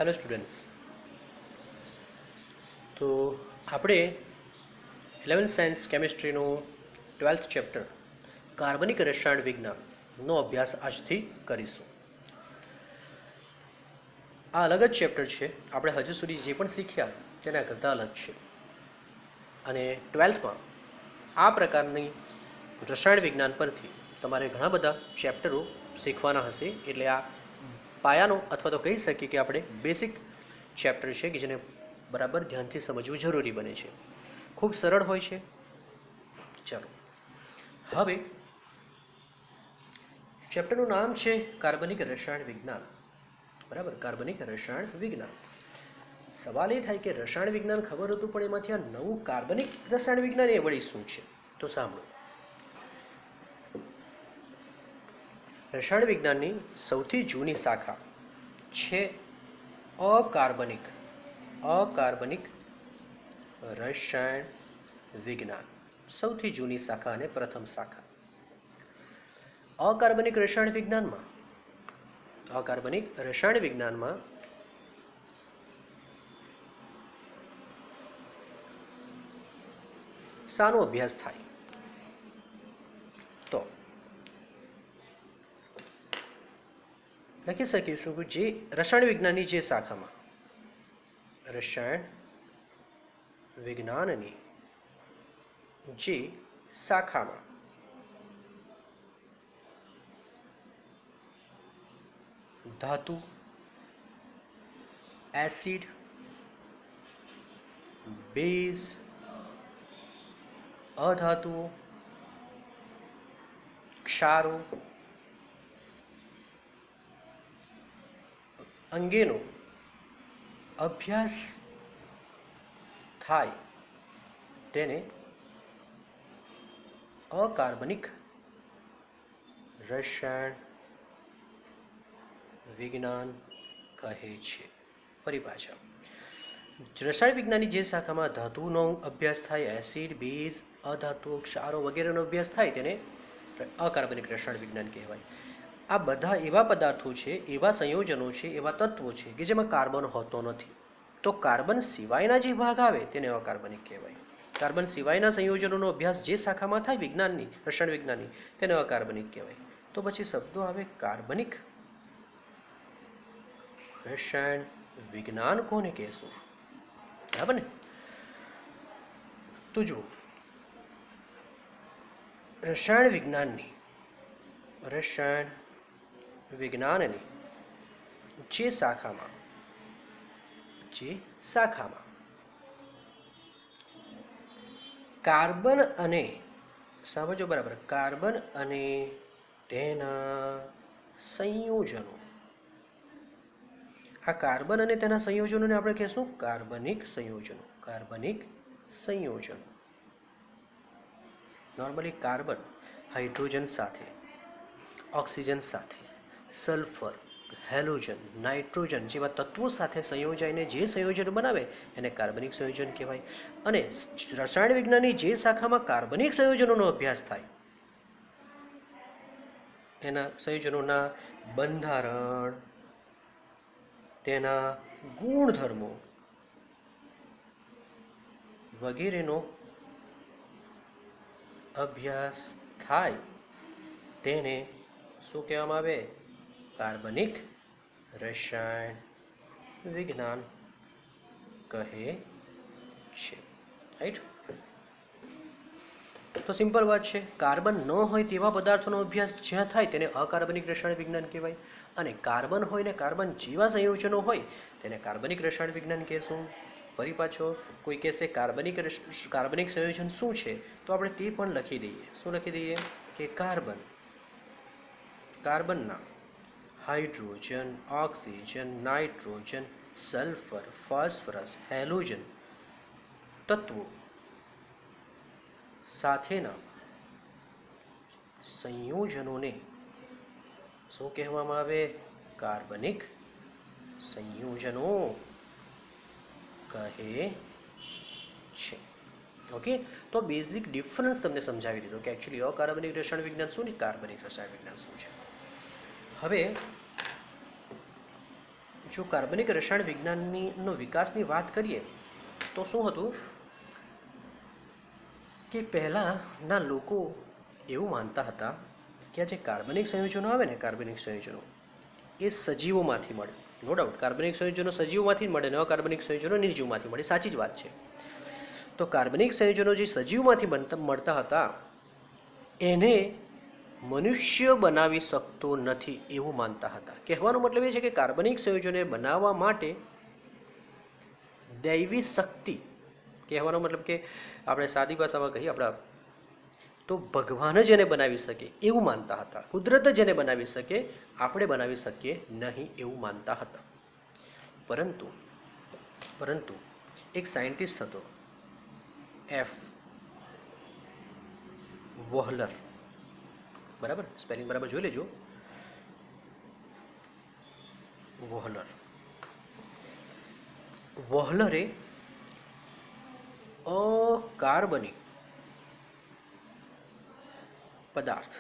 Hello students. तो આપણે 11th science કેમિસ્ટ્રીનું 12th chapter કાર્બનિક રસાયણ વિજ્ઞાનનો અભ્યાસ આજથી કરીશું. આ અલગ જ ચેપ્ટર છે. આપણે હજુ સુધી જે પણ શીખ્યા તેના કરતાં અલગ છે અને 12thમાં આ પ્રકારની રસાયણ વિજ્ઞાન પરથી તમારે ઘણા બધા ચેપ્ટરો શીખવાના હશે. એટલે આ પાયાનો અથવા તો કહી શકીએ કે આપણે બેસિક ચેપ્ટર છે કે જેને બરાબર ધ્યાનથી સમજવું જરૂરી બને છે. ખૂબ સરળ હોય છે. ચાલો હવે ચેપ્ટરનું નામ છે કાર્બનિક રસાયણ વિજ્ઞાન. બરાબર, કાર્બનિક રસાયણ વિજ્ઞાન. સવાલ એ થાય કે રસાયણ વિજ્ઞાન ખબર હતું પણ એમાંથી આ નવું કાર્બનિક રસાયણ વિજ્ઞાન એ વળી શું છે? તો સાંભળો. રસાયણ વિજ્ઞાનની સૌથી જૂની શાખા છે અકાર્બનિક રસાયણ વિજ્ઞાન. સૌથી જૂની શાખા અને પ્રથમ શાખા અકાર્બનિક રસાયણ વિજ્ઞાનમાં શાનો અભ્યાસ થાય? તો લખી શકીશું કે જે રસાયણ વિજ્ઞાનની જે શાખામાં રસાયણ વિજ્ઞાનની જે શાખામાં ધાતુ, એસિડ, બેઝ, અધાતુઓ, ક્ષારો અંગેનો અભ્યાસ થાય તેને અકાર્બનિક રસાયણ વિજ્ઞાન કહે છે. ફરી પાછા, રસાયણ વિજ્ઞાનની જે શાખામાં ધાતુનો અભ્યાસ થાય, એસિડ, બેઝ, અધાતુઓ, ક્ષારો વગેરેનો અભ્યાસ થાય તેને અકાર્બનિક રસાયણ વિજ્ઞાન કહેવાય. આ બધા એવા પદાર્થો છે, એવા સંયોજનો છે, એવા તત્વો છે કે જેમાં કાર્બન હોતો નથી. તો કાર્બન સિવાયના જે ભાગ આવે તેને અકાર્બનિક કહેવાય. કાર્બન સિવાયના સંયોજનોનો અભ્યાસ જે શાખામાં થાય વિજ્ઞાનની, રસાયણ વિજ્ઞાનની, તેને અકાર્બનિક કહેવાય. તો પછી શબ્દો આવે કાર્બનિક રસાયણ વિજ્ઞાન કોને કહેશું? બરાબર ને? તો જુઓ, રસાયણ વિજ્ઞાનની જે શાખામાં કાર્બન અને, સમજો બરાબર, કાર્બન અને તેના સંયોજનો, આ કાર્બન અને તેના સંયોજનોને આપણે કહેશું કાર્બનિક સંયોજનો. નોર્મલી કાર્બન હાઇડ્રોજન સાથે, ઓક્સિજન સાથે, સલ્ફર, હેલોજન, નાઇટ્રોજન જેવા તત્વો સાથે સંયોજાઈને જે સંયોજન બનાવે એને કાર્બનિક સંયોજન કહેવાય. અને રસાયણ વિજ્ઞાનની જે શાખામાં કાર્બનિક સંયોજનોનો અભ્યાસ થાય એના સંયોજનોના બંધારણ, તેના ગુણધર્મો વગેરેનો અભ્યાસ થાય તેને શું કહેવામાં આવે? કાર્બનિક રસાયણ વિજ્ઞાન કહે છે. રાઈટ? તો સિમ્પલ વાત છે. કાર્બન ન હોય તેવા પદાર્થોનો અભ્યાસ જ્યાં થાય તેને અકાર્બનિક રસાયણ વિજ્ઞાન કહેવાય. અને કાર્બન હોય ને કાર્બન જેવા સંયોજનો હોય તેને કાર્બનિક રસાયણ વિજ્ઞાન કહેશું. ફરી પાછો કોઈ કહેશે કાર્બનિક સંયોજન શું છે, તો આપણે તે પણ લખી દઈએ. શું લખી દઈએ? કે કાર્બનના hydrogen, oxygen, nitrogen, sulphur, phosphorus, halogen તત્વો સાથેના સંયોજનોને શું કહેવામાં આવે? કાર્બનિક સંયોજનો કહે છે. ઓકે, તો બેઝિક ડિફરન્સ તમને સમજાવી દીધો કે એકચ્યુઅલી અકાર્બનિક રસાયણ વિજ્ઞાન શું ને કાર્બનિક રસાયણ વિજ્ઞાન શું છે. હવે જો કાર્બનિક રસાયણ વિજ્ઞાનનો વિકાસની વાત કરીએ તો શું હતું કે પહેલાંના લોકો એવું માનતા હતા કે આ જે કાર્બનિક સંયોજનો આવે ને કાર્બનિક સંયોજનો એ સજીવોમાંથી મળે. નો ડાઉટ કાર્બનિક સંયોજનો સજીવમાંથી જ મળે ને અકાર્બનિક સંયોજનો નિર્જીવમાંથી મળે, સાચી જ વાત છે. તો કાર્બનિક સંયોજનો જે સજીવમાંથી મળતા હતા એને મનુષ્ય બનાવી શકતો નથી એવું માનતા હતા. કહેવાનો મતલબ એ છે કે કાર્બનિક સંયોજનોને બનાવવા માટે દૈવી શક્તિ, કહેવાનો મતલબ કે આપણે સાદી ભાષામાં કહીએ આપણા તો ભગવાન જ એને બનાવી શકે એવું માનતા હતા. કુદરત જ એને બનાવી શકે, આપણે બનાવી શકીએ નહીં એવું માનતા હતા. પરંતુ એક સાયન્ટિસ્ટ હતો એફ વોહલર, બરાબર, સ્પેલિંગ બરાબર જોઈ લેજો, વોહલરે અકાર્બનિક પદાર્થ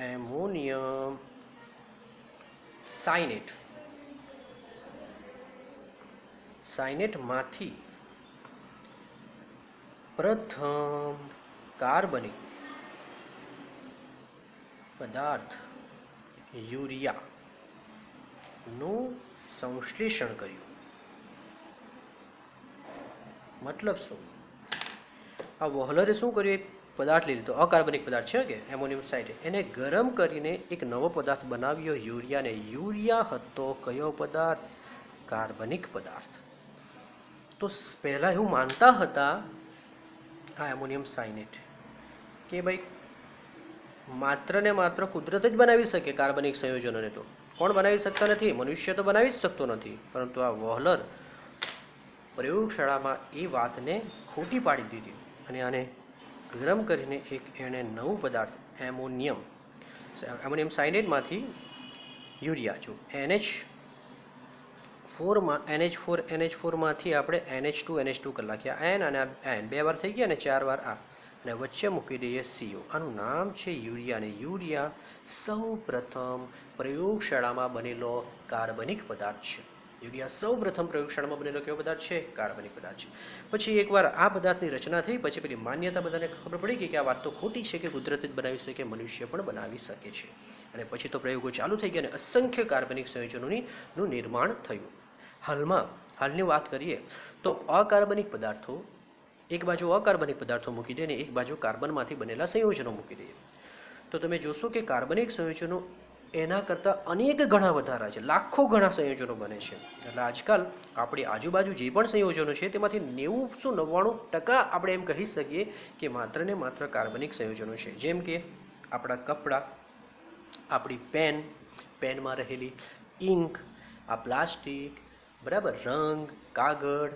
એમોનિયમ સાયનેટમાંથી પ્રથમ કાર્બનિક પદાર્થ યુરિયાનું સંશ્લેષણ કર્યું. મતલબ શું? આ વોહલરે શું કર્યું, એક પદાર્થ લઈ લીધો, અકાર્બનિક પદાર્થ છે કે એમોનિયમ સાઇનેટ, એને ગરમ કરીને એક નવો પદાર્થ બનાવ્યો યુરિયાને. યુરિયા હતો કયો પદાર્થ? કાર્બનિક પદાર્થ. તો પહેલાં એવું માનતા હતા આ એમોનિયમ સાઇનેટ કે ભાઈ માત્ર ને માત્ર કુદરત જ બનાવી શકે કાર્બનિક સંયોજનોને. તો કોણ બનાવી શકતા નથી? મનુષ્ય તો બનાવી જ શકતો નથી. પરંતુ આ વોહલર પ્રયોગશાળામાં એ વાતને ખોટી પાડી દીધી અને આને ગરમ કરીને એક એણે નવું પદાર્થ એમોનિયમ સાઇનેટમાંથી યુરિયા, જો NH4 માંથી આપણે NH2 કરી નાખ્યા, એન અને એન 2 વાર થઈ ગયા અને 4 વાર આ, અને વચ્ચે મૂકી દઈએ CO. આનું નામ છે યુરિયા. અને યુરિયા સૌ પ્રથમ પ્રયોગશાળામાં બનેલો કાર્બનિક પદાર્થ છે. યુરિયા સૌ પ્રથમ પ્રયોગશાળામાં બનેલો કેવો પદાર્થ છે? કાર્બનિક પદાર્થ છે. પછી એકવાર આ પદાર્થની રચના થઈ પછી પેલી માન્યતા બધાને ખબર પડી ગઈ કે આ વાત તો ખોટી છે, કે કુદરત જ બનાવી શકે, મનુષ્ય પણ બનાવી શકે છે. અને પછી તો પ્રયોગો ચાલુ થઈ ગયા અને અસંખ્ય કાર્બનિક સંયોજનોનું નિર્માણ થયું. હાલની વાત કરીએ તો અકાર્બનિક પદાર્થો, એક બાજુ અકાર્બનિક પદાર્થો મૂકી દે અને એક બાજુ કાર્બનમાંથી બનેલા સંયોજનો મૂકી દઈએ તો તમે જોશો કે કાર્બનિક સંયોજનો એના કરતાં અનેક ગણા વધારે છે, લાખો ગણા સંયોજનો બને છે. એટલે આજકાલ આપણી આજુબાજુ જે પણ સંયોજનો છે તેમાંથી 99% આપણે એમ કહી શકીએ કે માત્ર ને માત્ર કાર્બનિક સંયોજનો છે. જેમ કે આપણા કપડાં, આપણી પેનમાં રહેલી ઇંક, આ પ્લાસ્ટિક, બરાબર, રંગ, કાગળ,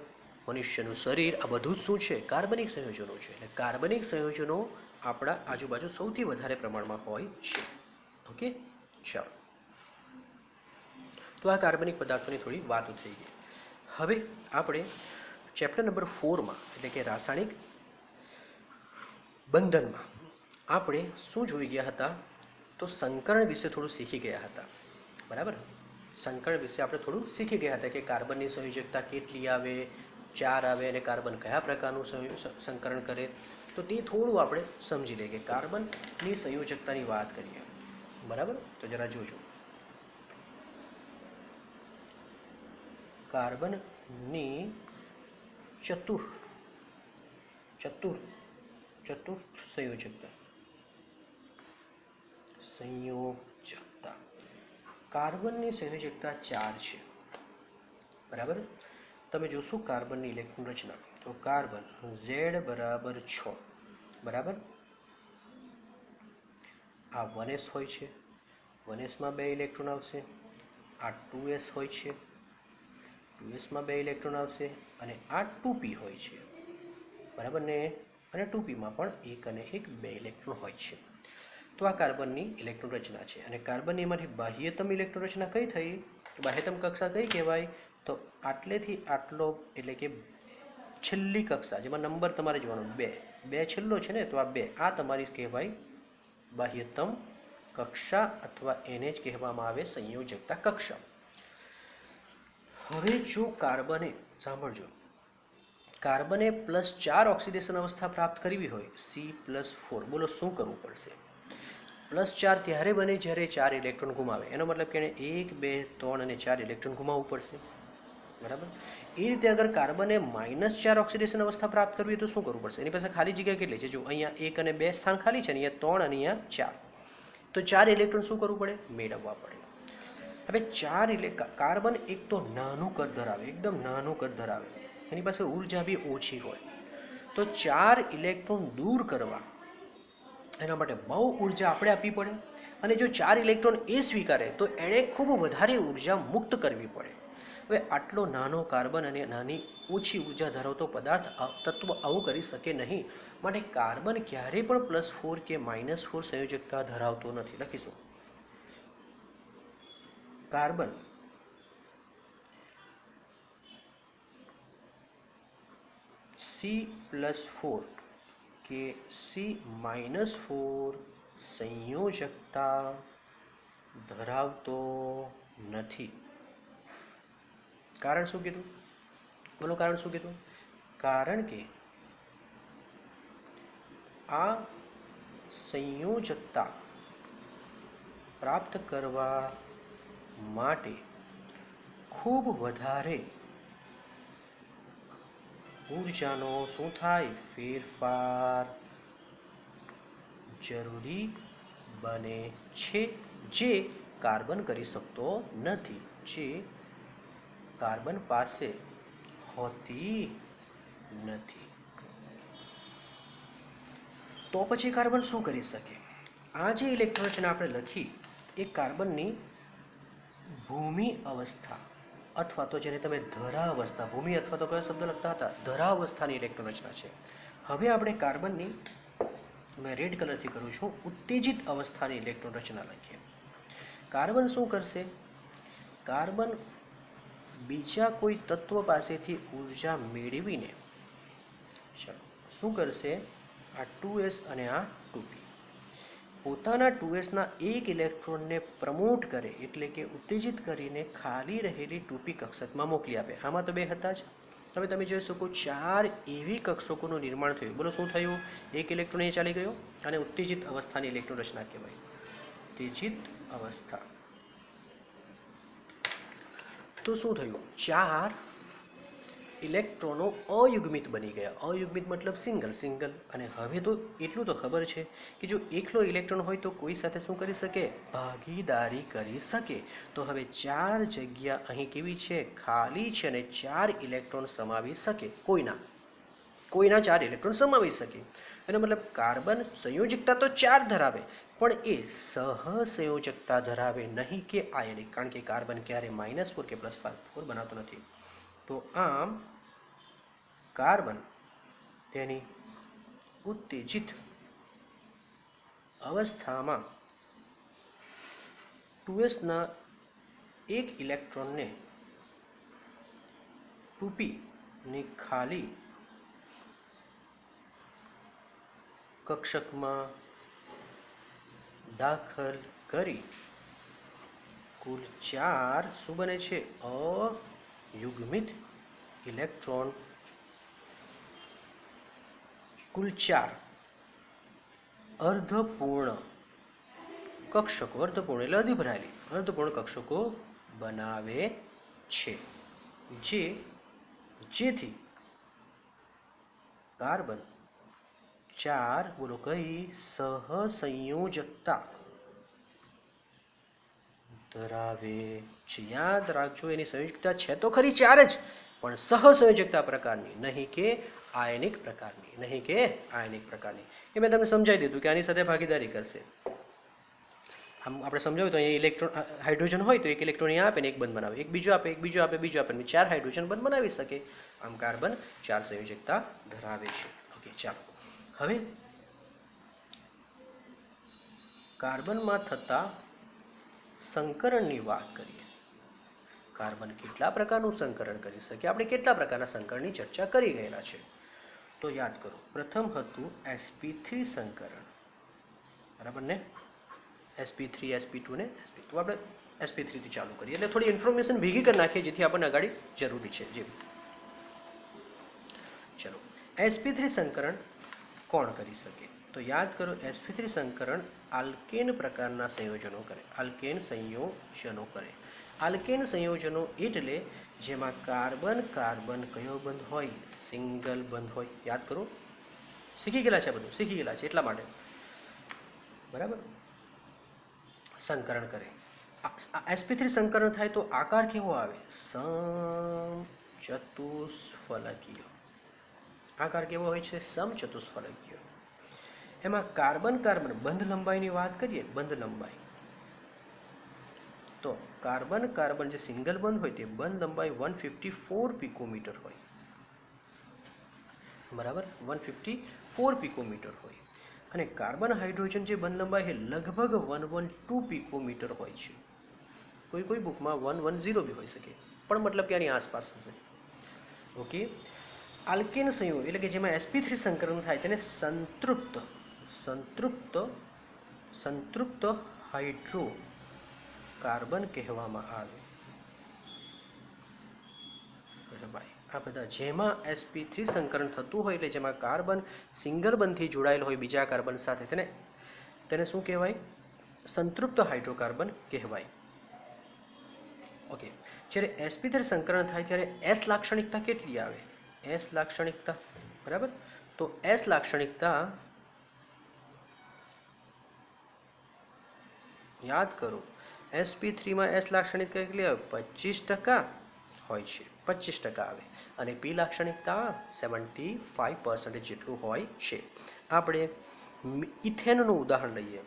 મનુષ્યનું શરીર, આ બધું જ શું છે? કાર્બનિક સંયોજનો છે. એટલે કાર્બનિક સંયોજનો આપણા આજુબાજુ સૌથી વધારે પ્રમાણમાં હોય છે. ઓકે, ચાલો, તો આ કાર્બનિક પદાર્થોની થોડી વાતો થઈ ગઈ. હવે આપણે ચેપ્ટર નંબર 4માં એટલે કે રાસાયણિક બંધનમાં આપણે શું જોઈ ગયા હતા? તો સંકરણ વિશે થોડું શીખી ગયા હતા. બરાબર, સંકરણ વિશે આપણે થોડું શીખી ગયા હતા કે કાર્બનની સંયોજકતા કેટલી આવે, 4 આવે, અને કાર્બન કયા પ્રકારનું સંકરણ કરે. તો તે થોડું આપણે સમજી લઈએ કે કાર્બનની સંયોજકતાની વાત કરીએ. બરાબર, તો જરા જોજો. કાર્બનની ચતુર્થ સંયોજકતા કાર્બનની સંયોજકતા 4 છે. બરાબર, તમે જોશો કાર્બનની ઇલેક્ટ્રોન રચના તો કાર્બન Z બરાબર 6, બરાબર, આ 1s હોય છે, 1sમાં 2 ઇલેક્ટ્રોન આવશે, આ 2s હોય છે, 2sમાં 2 ઇલેક્ટ્રોન આવશે, અને આ 2p હોય છે. બરાબર ને, અને 2pમાં પણ 1 અને 1 2 ઇલેક્ટ્રોન હોય છે. તો આ કાર્બનની ઇલેક્ટ્રોન રચના છે. અને કાર્બનની એમાંથી બાહ્યતમ ઇલેક્ટ્રોન રચના કઈ થઈ? બાહ્યતમ કક્ષા કઈ કહેવાય? તો આટલેથી આટલો એટલે કે છેલ્લી કક્ષા, જેમાં નંબર તમારે જોવાનો 2 છેલ્લો છે ને, તો આ 2 આ તમારી કહેવાય બાહ્યતમ કક્ષા અથવા એને જ કહેવામાં આવે સંયોજકતા કક્ષા. હવે જો કાર્બને, સાંભળજો, કાર્બને +4 ઓક્સિડેશન અવસ્થા પ્રાપ્ત કરવી હોય, C+4, બોલો શું કરવું પડશે? +4 ત્યારે બને જ્યારે 4 ઇલેક્ટ્રોન ગુમાવે. એનો મતલબ કે એને 1, 2, 3 અને 4 ઇલેક્ટ્રોન ગુમાવવું પડશે. બરાબર. એ રીતે અગર કાર્બને -4 ઓક્સિડેશન અવસ્થા પ્રાપ્ત કરવી હોય તો શું કરવું પડશે? એની પાસે ખાલી જગ્યા કેટલી છે? જો અહીંયા 1 અને 2 સ્થાન ખાલી છે, અહીંયા 3 અને અહીંયા 4. તો 4 ઇલેક્ટ્રોન શું કરવું પડે? મેળવવા પડે. હવે 4 કાર્બન એક તો નાનું કદ ધરાવે, એકદમ નાનું કદ ધરાવે, એની પાસે ઉર્જા બી ઓછી હોય. તો 4 ઇલેક્ટ્રોન દૂર કરવા એના માટે બહુ ઉર્જા આપણે આપવી પડે. અને જો 4 ઇલેક્ટ્રોન એ સ્વીકારે તો એણે ખૂબ વધારે ઉર્જા મુક્ત કરવી પડે. હવે આટલો નાનો કાર્બન અને નાની ઓછી ઉર્જા ધરાવતો પદાર્થ તત્વ આવું કરી શકે નહીં. માટે કાર્બન ક્યારેય પણ +4 કે -4 સંયોજકતા ધરાવતો નથી. લખીશું, કાર્બન C+4 કે C-4 સંયોજકતા ધરાવતો નથી. કારણ શું કીધું? બોલો કારણ શું કીધું? કારણ કે આ સંયોજકતા પ્રાપ્ત કરવા માટે ખૂબ વધારે ઉર્જાનો શું થાય? ફેરફાર જરૂરી બને છે, જે કાર્બન કરી શકતો નથી, જે કાર્બન પાસે હોતી નથી. તો પછી કાર્બન શું કરી શકે? આ જે ઇલેક્ટ્રોન રચના આપણે લખી એ કાર્બનની ભૂમિ અવસ્થા અથવા તો જેને તમે ધરા અવસ્થા, ભૂમિ અથવા તો કયો શબ્દ લખતા હતા? ધરા અવસ્થાની ઇલેક્ટ્રોન રચના છે. હવે આપણે કાર્બનની, મેં રેડ કલરથી કરું છું, ઉત્તેજિત અવસ્થાની ઇલેક્ટ્રોન રચના લખીએ. કાર્બન શું કરશે? કાર્બન બીજા કોઈ તત્વ પાસેથી ઉર્જા મેળવીને શું કરશે? આ 2s અને આ 2p પોતાના 2sના એક ઇલેક્ટ્રોનને પ્રમોટ કરે, એટલે કે ઉત્તેજિત કરીને ખાલી રહેલી 2p કક્ષકમાં મોકલી આપે. આમાં તો 2 હતા જ. હવે તમે જોઈ શકો 4 એવી કક્ષકોનું નિર્માણ થયું. બોલો શું થયું? એક ઇલેક્ટ્રોન અહીં ચાલી ગયો અને ઉત્તેજિત અવસ્થાની ઇલેક્ટ્રોન રચના કહેવાય, ઉત્તેજિત અવસ્થા. તો શું થયું? 4 ઇલેક્ટ્રોનો અયુગ્મિત બની ગયા. અયુગ્મિત મતલબ સિંગલ. અને હવે તો એટલું તો ખબર છે કે જો એકલો ઇલેક્ટ્રોન હોય તો કોઈ સાથે શું કરી શકે? ભાગીદારી કરી શકે. તો હવે 4 જગ્યા અહીં કેવી છે? ખાલી છે, અને 4 ઇલેક્ટ્રોન સમાવી શકે. કોઈના 4 ઇલેક્ટ્રોન સમાવી શકે. એનો મતલબ કાર્બન સંયોજકતા તો 4 ધરાવે, પણ એ સહસંયોજકતા ધરાવે નહીં કે આયનિક. કારણ કે કાર્બન ક્યારે -4 કે +4 બનાવતો નથી. તો આમ કાર્બન તેની ઉત્તેજિત અવસ્થામાં 2sના એક ઇલેક્ટ્રોનને 2p ની ખાલી કક્ષકમાં દાખલ કરી કુલ 4 શું બને છે? અયુગ્મિત ઇલેક્ટ્રોન. કુલ 4 અર્ધપૂર્ણ કક્ષકો, અર્ધપૂર્ણ એટલે અડધી ભરાયેલી, અર્ધપૂર્ણ કક્ષકો બનાવે છે, જેથી કાર્બન 4 બોલો કઈ? સહસંયોજકતા ધરાવે છે. યાદ રાખજો, એની સંયોજકતા છે તો ખરી 4 જ, પણ સહસંયોજકતા પ્રકારની, નહીં કે આયનિક પ્રકારની, એ મેં તમને સમજાવી દીધું કે આની સાથે ભાગીદારી કરશે. આમ આપણે સમજાવ્યું તો અહીંયા ઇલેક્ટ્રોન, હાઇડ્રોજન હોય તો એક ઇલેક્ટ્રોન અહીંયા આપે ને એક બંધ બનાવે, એક બીજો આપે, એક બીજો આપે, બીજો આપે, 4 હાઇડ્રોજન બંધ બનાવી શકે. આમ કાર્બન 4 સંયોજકતા ધરાવે છે. ઓકે, ચાલો હવે કાર્બનમાં થતા સંકરણની વાત કરીએ. કાર્બન કેટલા પ્રકારનું સંકરણ કરી શકે? આપણે કેટલા પ્રકારના સંકરણની ચર્ચા કરી ગયેલા છે. તો યાદ કરો, પ્રથમ હતું sp3 સંકરણ, બરાબર ને? sp3 sp2 ને sp તો આપણે sp3 થી ચાલુ કરીએ એટલે થોડી ઇન્ફોર્મેશન ભેગી કરી નાખીએ જેથી આપણને આગળ જરૂરી છે જે ચલો sp3 સંકરણ કોણ કરી શકે તો યાદ કરો sp3 સંકરણ આલ્કેન પ્રકારના સંયોજનો કરે આલ્કેન સંયોજનો કરે આલ્કેન સંયોજનો એટલે જેમાં કાર્બન કાર્બન કયો બંધ હોય સિંગલ બંધ હોય યાદ કરો શીખી ગયેલા છે બધું શીખી ગયેલા છે એટલા માટે બરાબર સંકરણ કરે sp3 સંકરણ થાય તો આકાર કેવો આવે સમચતુષ્ફલકીય આકાર કેવો હોય છે સમચતુષ્ફલકીય એમાં કાર્બન કાર્બન બંધ લંબાઈની વાત કરીએ બંધ લંબાઈ તો કાર્બન કાર્બન જે સિંગલ બંધ હોય તે બંધ લંબાઈ 154 પિકોમીટર હોય બરાબર 154 પિકોમીટર હોય અને કાર્બન હાઇડ્રોજન જે બંધ લંબાઈ છે લગભગ 112 પિકોમીટર હોય છે કોઈ કોઈ બુકમાં 110 બી હોઈ શકે પણ મતલબ કે આની આસપાસ હશે ઓકે આલ્કેન સંયોગ એટલે કે જેમાં sp3 સંકરણ થાય તેને સંતૃપ્ત હાઇડ્રો કાર્બન કહેવામાં આવે ભાઈ આ બધા જેમાં sp3 સંકરણ થતું હોય એટલે જેમાં કાર્બન સિંગલ બંધથી જોડાયેલ હોય બીજા કાર્બન સાથે તેને શું કહેવાય સંતૃપ્ત હાઇડ્રોકાર્બન કહેવાય ઓકે જ્યારે sp3 સંકરણ થાય ત્યારે s લાક્ષણિકતા કેટલી આવે s લાક્ષણિકતા બરાબર તો s લાક્ષણિકતા યાદ કરો sp3 માં s લાક્ષણિકતા કેટલી આવે 25% હોય છે 25% આવે અને p લાક્ષણિકતા 75% જેટલું હોય છે આપણે ઇથેનનું ઉદાહરણ લઈએ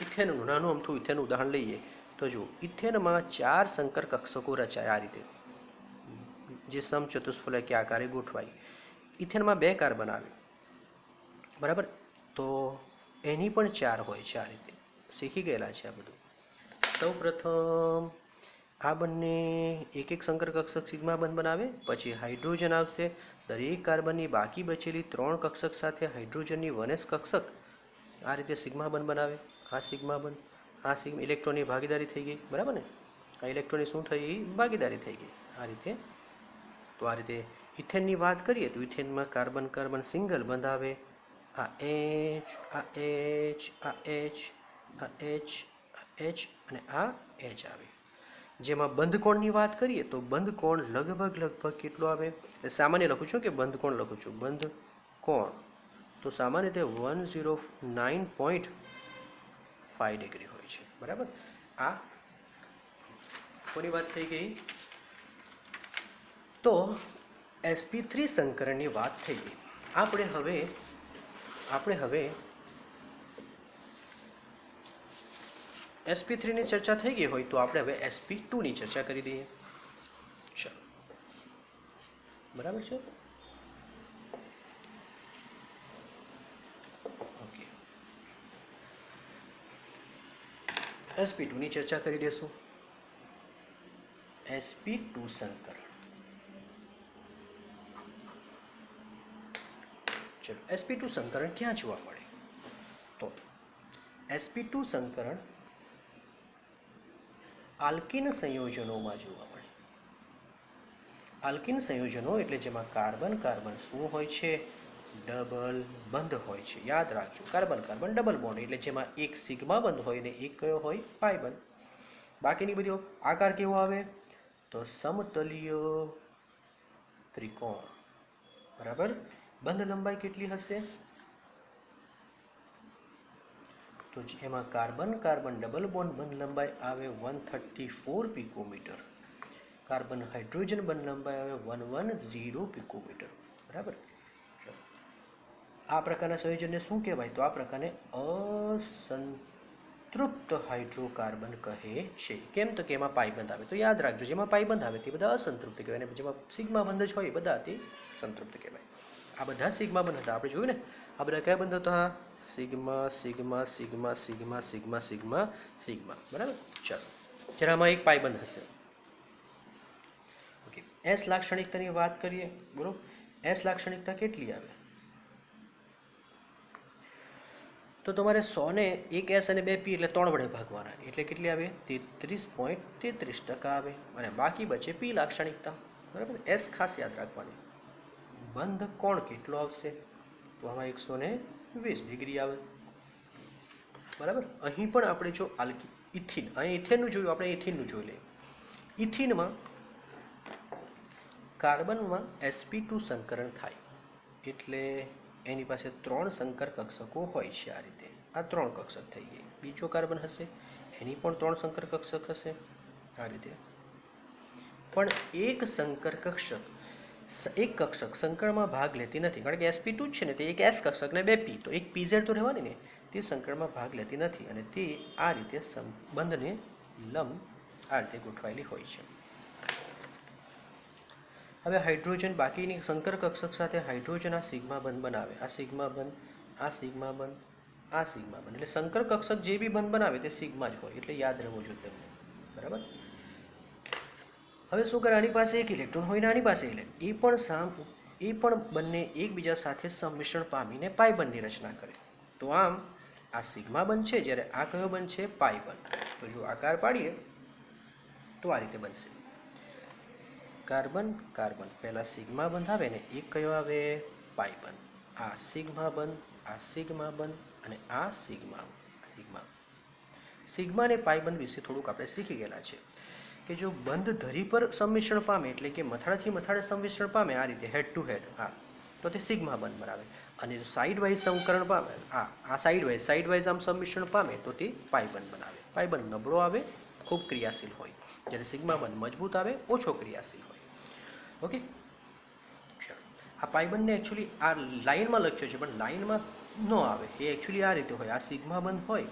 ઇથેનનું નાનું અમથું ઇથેનનું ઉદાહરણ લઈએ તો જો ઇથેનમાં 4 સંકર કક્ષકો રચાય આ રીતે જે સમચતુષ્ફલકીય આકારે ગોઠવાય ઇથેનમાં 2 કાર્બન આવે બરાબર તો એની પણ 4 હોય છે આ રીતે શીખી ગયેલા છે આ બધું સૌપ્રથમ આ બંને એક એક સંકર કક્ષક સિગ્મા બંધ બનાવે પછી હાઇડ્રોજન આવશે દરેક કાર્બનની બાકી બચેલી 3 કક્ષક સાથે હાઇડ્રોજનની 1s કક્ષક આ રીતે સિગ્મા બંધ બનાવે આ સિગ્મા બંધ આ સિગ્મા ઇલેક્ટ્રોનની ભાગીદારી થઈ ગઈ બરાબર ને આ ઇલેક્ટ્રોનની શું થઈ ભાગીદારી થઈ ગઈ આ રીતે તો આ રીતે ઇથેનની વાત કરીએ તો ઇથેનમાં કાર્બન કાર્બન સિંગલ બંધ આવે આ H આ H આ H આ H આ H અને આ H આવે જેમાં બંધ કોણની વાત કરીએ તો બંધ કોણ લગભગ કેટલો આવે સામાન્ય લખું છું કે બંધ કોણ લખું છું બંધ કોણ તો સામાન્ય રીતે 109.5 ડિગ્રી હોય છે બરાબર આ કોની વાત થઈ ગઈ તો sp3 સંકરણની વાત થઈ ગઈ આપણે હવે sp3 ની ચર્ચા થઈ ગઈ હોય તો આપણે હવે sp2 ની ચર્ચા કરી દઈએ ચાલો બરાબર છે ઓકે sp2 ની ચર્ચા કરી દેશું sp2 સંકરણ ચલો sp2 સંકરણ ક્યાં જોવા મળે તો sp2 સંકરણ આલ્કીન સંયોજનોમાં જોવા મળે આલ્કીન સંયોજનો એટલે જેમાં કાર્બન કાર્બન શું હોય છે ડબલ બંધ હોય છે યાદ રાખજો કાર્બન કાર્બન ડબલ બોન્ડ એટલે જેમાં એક સિગ્મા બંધ હોય ને એક કયો હોય પાઈ બંધ બાકીની બધી આકાર કેવો આવે તો સમતલીય ત્રિકોણ બરાબર બંધ લંબાઈ કેટલી હશે તો એમાં કાર્બન કાર્બન ડબલ બોન્ડ બંધ લંબાઈ આવે 134 પિકોમીટર કાર્બન હાઇડ્રોજન બંધ લંબાઈ આવે 110 પિકોમીટર બરાબર આ પ્રકારના સંયોજનને શું કહેવાય તો આ પ્રકારને અસંતૃપ્ત હાઇડ્રોકાર્બન કહે છે કેમ તો કે એમાં પાઈબંધ આવે તો યાદ રાખજો જેમાં પાઈબંધ આવે તે બધા અસંતૃપ્ત કહેવાય અને જેમાં સિગ્મા બંધ જ હોય એ બધા તે સંતૃપ્ત કહેવાય આ બધા સિગ્મા બંધ હતા આપણે જોયું ને આ બધા કયા બંધ હતા sigma sigma sigma sigma sigma sigma sigma બરાબર ચાલો જ્યારે આમાં એક પાઈબંધ હશે ઓકે એસ લાક્ષણિકતાની વાત કરીએ બરોબર એસ લાક્ષણિકતા કેટલી આવે તો તો તમારે 100 ને એક એસ અને 2 પી એટલે 3 વડે ભાગવાના, એટલે કેટલી આવે? 33.33% આવે. અને બાકી બચે પી લાક્ષણિકતા. બરાબર, એસ ખાસ યાદ રાખવાની. બંધ કોણ કેટલો આવશે? તો આમાં 120 ડિગ્રી આવે. બરાબર, અહીં પણ આપણે જો ઇથિન, અહીં ઇથેનનું જોયું, આપણે ઇથિનનું જોઈ લઈએ. ઇથિનમાં કાર્બનમાં sp2 સંકરણ થાય, એટલે એની પાસે 3 સંકર કક્ષકો હોય છે. આ રીતે આ 3 કક્ષક થઈ ગઈ. બીજો કાર્બન હશે, એની પણ 3 સંકર કક્ષક હશે. આ રીતે પણ એક સંકર કક્ષક, એક કક્ષક સંકરમાં ભાગ લેતી નથી, કારણ કે sp2 જ છે ને, તે એક s કક્ષક ને 2 p, તો એક pz તો રહેવાની ને, તે સંકરમાં ભાગ લેતી નથી અને તે આ રીતે બંધને લંબ આ રીતે ગોઠવાયેલી હોય છે. હવે હાઇડ્રોજન બાકીની સંકર કક્ષક સાથે હાઇડ્રોજન આ સિગ્મા બંધ બનાવે. આ સિગ્મા બંધ, આ સિગ્મા બંધ, આ સિગ્મા બંધ, એટલે સંકર કક્ષક જે બી બંધ બનાવે તે સિગ્મા જ હોય, એટલે યાદ રહેવું જોઈએ તમને. બરાબર, હવે શું કરે? આની પાસે એક ઇલેક્ટ્રોન હોય ને આની પાસે ઇલેક્ટ્રોન, એ પણ બંને એકબીજા સાથે સંમિશ્રણ પામીને પાઈ બંધની રચના કરે. તો આમ આ સિગ્મા બંધ છે, જ્યારે આ કયો બંધ છે? પાઈ બંધ. તો જો આકાર પાડીએ તો આ રીતે બનશે. કાર્બન કાર્બન, પહેલા સિગ્મા બંધ આવે ને, એક કયો આવે? પાઈ બંધ. આ સિગ્મા બંધ, આ સિગ્મા બંધ અને આ સિગ્મા સિગ્મા. સિગ્મા અને પાઈ બંધ વિશે થોડુંક આપણે શીખી ગયેલા છે કે જો બંધ ધરી પર સંમિશ્રણ પામે, એટલે કે મથાળાથી મથાળે સંમિશ્રણ પામે, આ રીતે હેડ ટુ હેડ, હા, તો તે સિગ્મા બંધ બનાવે. અને જો સાઇડ વાઇઝ સંકરણ પામે, આ સાઇડ વાઇઝ આમ સંમિશ્રણ પામે, તો તે પાઈ બંધ બનાવે. પાઈ બંધ નબળો આવે, ખૂબ ક્રિયાશીલ હોય, જ્યારે સિગ્મા બંધ મજબૂત આવે, ઓછો ક્રિયાશીલ હોય. ઓકે, ચાલો. આ પાઈબંધને એકચ્યુઅલી આ લાઇનમાં લખ્યો છે, પણ લાઇનમાં ન આવે, એ એકચ્યુઅલી આ રીતે હોય. આ સિગ્મા બંધ હોય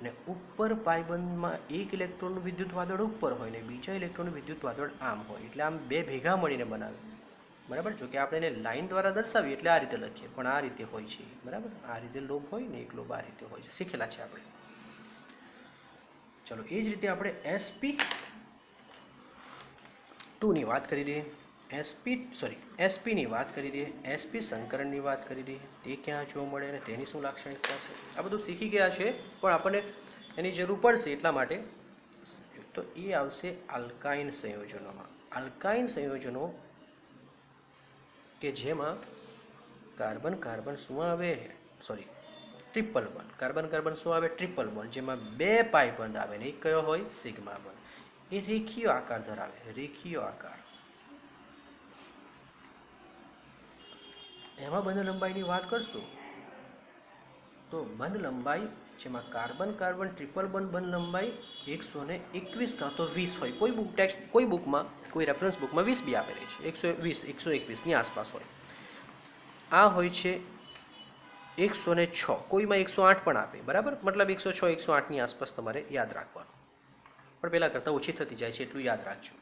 અને ઉપર પાઈબંધમાં એક ઇલેક્ટ્રોનનું વિદ્યુત વાદળ ઉપર હોય ને બીજા ઇલેક્ટ્રોનનું વિદ્યુત વાદળ આમ હોય, એટલે આમ બે ભેગા મળીને બનાવે. બરાબર, જો કે આપણે એને લાઇન દ્વારા દર્શાવીએ એટલે આ રીતે લખીએ, પણ આ રીતે હોય છે. બરાબર, આ રીતે લોબ હોય ને, એક લોબ આ રીતે હોય છે, શીખેલા છે આપણે. ચલો, એ જ રીતે આપણે sp2 ની વાત કરી દઈએ. sp ની વાત કરી દઈએ, sp સંકરણની વાત કરી દઈએ. તે ક્યાં જોવા મળે અને તેની શું લાક્ષણિકતા છે? આ બધું શીખી ગયા છે, પણ આપણને એની જરૂર પડશે એટલા માટે. તો એ આવશે આલ્કાઇન સંયોજનોમાં. આલ્કાઇન સંયોજનો કે જેમાં કાર્બન કાર્બન શું આવે? Triple bond. કાર્બન કાર્બન શું આવે? ટ્રિપલ બોન્ડ, જેમાં 2 પાઈ બંધ આવે ને એક કયો હોય? સિગ્મા બંધ. એ રેખીય આકાર ધરાવે, રેખીય આકાર. એમાં બંધ લંબાઈની વાત કરશું તો બંધ લંબાઈ, જેમાં કાર્બન કાર્બન ટ્રિપલ બંધ લંબાઈ 121 કાં તો 20 હોય. કોઈ બુકમાં, કોઈ રેફરન્સ બુકમાં 20 બી આપેલી છે, 120 121ની આસપાસ હોય. આ હોય છે 106, કોઈમાં 108 પણ આપે. બરાબર, મતલબ 106 108ની આસપાસ તમારે યાદ રાખવાનું, પણ પહેલાં કરતાં ઓછી થતી જાય છે, એટલું યાદ રાખજો.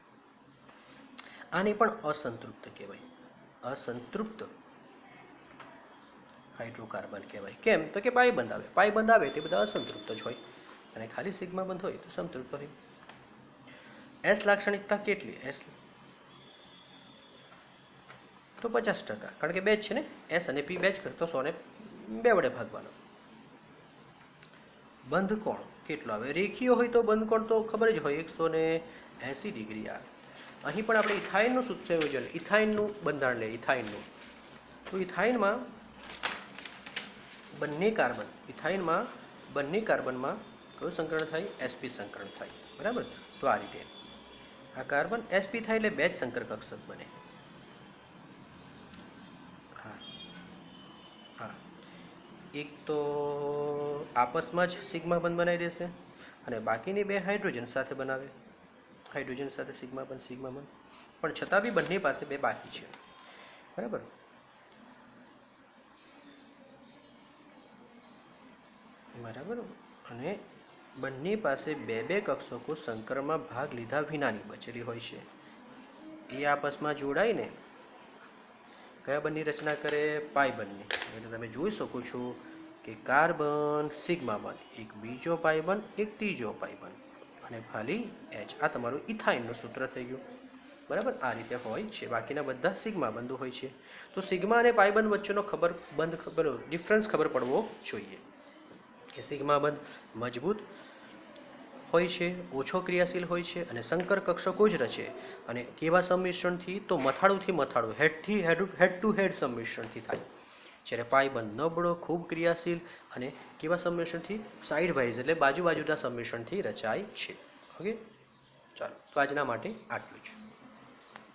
આને પણ અસંતૃપ્ત કહેવાય. અસંતૃપ્ત હાઇડ્રોકાર્બન કહેવાય. કેમ? તો કે પાઈ બંધ આવે તે બધા અસંતૃપ્ત જ હોય, અને ખાલી સિગ્મા બંધ હોય તો સંતૃપ્ત હોય. એસ લાક્ષણિકતા કેટલી? એસ તો 50%, કારણ કે બે જ છે ને, એસ અને પી બે જ કરતો, 100 ને 2 વડે ભાગવાનો. બંધ કોણ કેટલો આવે? રેખીય હોય તો બંધ કોણ તો ખબર જ હોય, 180 ડિગ્રી આવે. અહીં પણ આપણે ઇથાઇનનું સંયોજન, ઇથાઇનનું બંધારણ લે. ઇથાઇનનું તો ઇથાઇનમાં બંને કાર્બનમાં કયું સંકરણ થાય? sp સંકરણ થાય. બરાબર, તો આ રીતે આ કાર્બન sp થાય એટલે 2 જ સંકર કક્ષક બને. હા, એક તો આપસમાં જ સિગ્મા બંધ બનાવી દેશે અને બાકીની 2 હાઇડ્રોજન સાથે બનાવે. હાઇડ્રોજન સાથે સિગ્મા બંધ, પણ છતાં બી બંને પાસે 2 બાકી છે. બરાબર, અને બંને પાસે 2 કક્ષકો સંકરમાં ભાગ લીધા વિનાની બચેલી હોય છે. એ આપસમાં જોડાઈને કયા બંધની રચના કરે? પાઈ બંધની. એટલે તમે જોઈ શકો છો કે કાર્બન સિગ્મા બંધ, એક બીજો પાઈ બંધ, એક ત્રીજો પાઈ બંધ, અને ખાલી H. આ તમારું ઇથાઇનનું સૂત્ર થઈ ગયું. બરાબર, આ રીતે હોય છે. બાકીના બધા સિગ્મા બંધ હોય છે. તો સિગ્મા અને પાઈ બંધ વચ્ચેનો ડિફરન્સ ખબર પડવો જોઈએ. કે સિગ્મા બંધ મજબૂત હોય છે, ઓછો ક્રિયાશીલ હોય છે અને સંકર કક્ષકો જ રચે. અને કેવા સંમિશ્રણથી? તો મથાળુંથી મથાળું, હેડ ટુ હેડ સંમિશ્રણથી થાય. જ્યારે પાય બંધ નબળો, ખૂબ ક્રિયાશીલ અને કેવા સંમિશ્રણથી? સાઇડ વાઇઝ એટલે બાજુ બાજુના સંમિશ્રણથી રચાય છે. ઓકે, ચાલો તો આજના માટે આટલું જ.